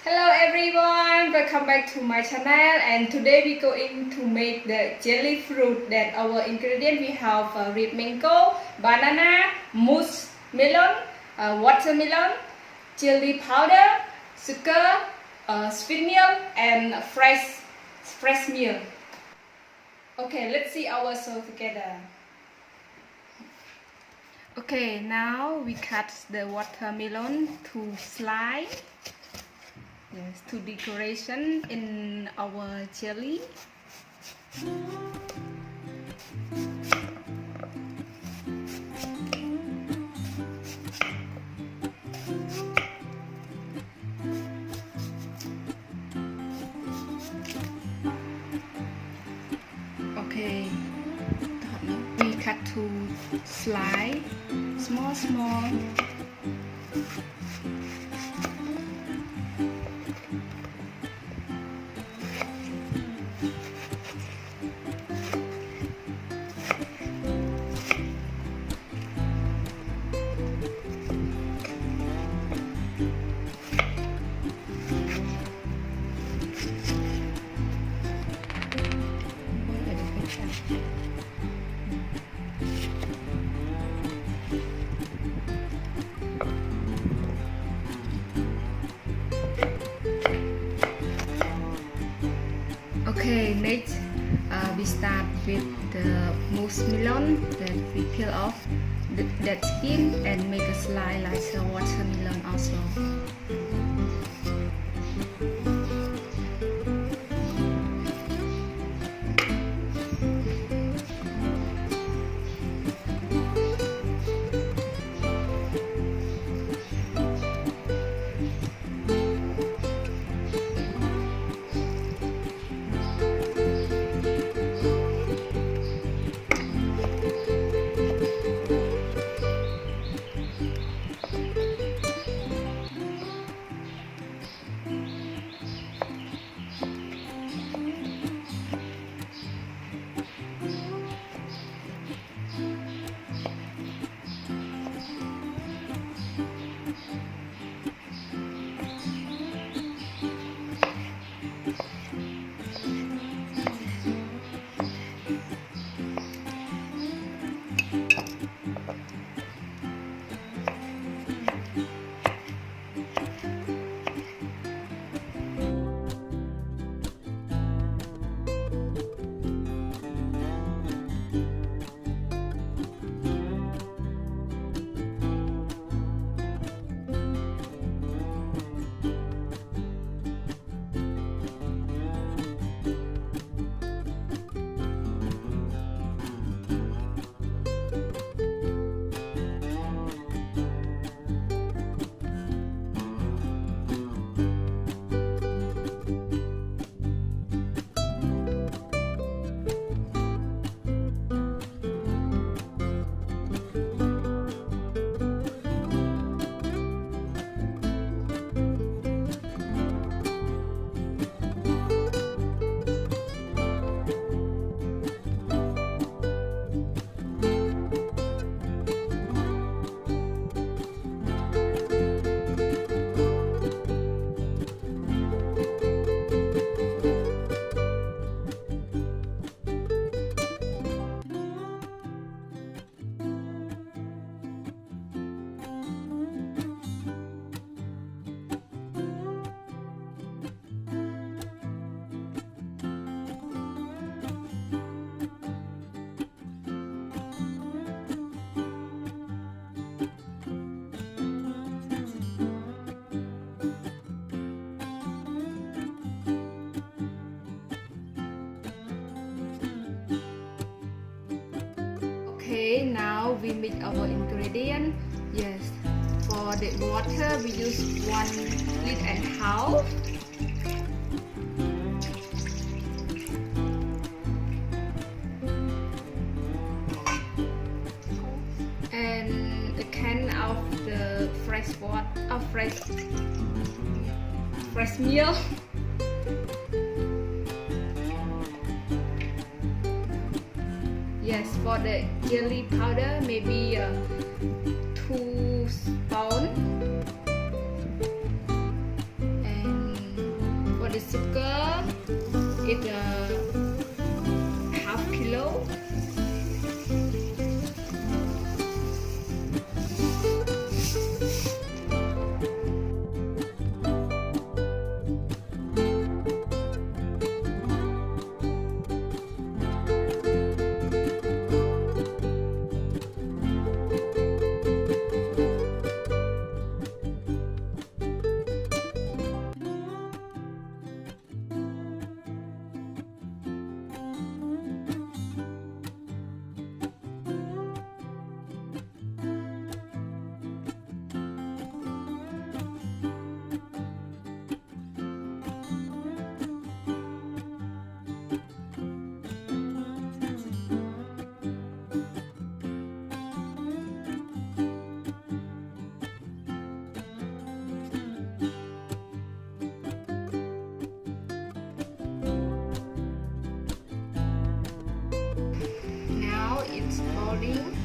Hello everyone, welcome back to my channel, and today we're going to make the jelly fruit. That our ingredient we have red mango, banana, mousse melon, watermelon, chili powder, sugar, sweet milk, and fresh milk. Okay, let's see our sauce together. Okay, now we cut the watermelon to slice. Yes, to decoration in our jelly. Okay, we cut to slice, small. Okay, next we start with the mousse melon that we peel off that skin and make a slice like a watermelon also. Okay, now we mix our ingredient. Yes, for the water we use 1.5 liters. And a can of the fresh water, fresh milk. Yes, for the jelly powder, maybe 2 spoons, and the sugar is half kilo. Now it's boiling.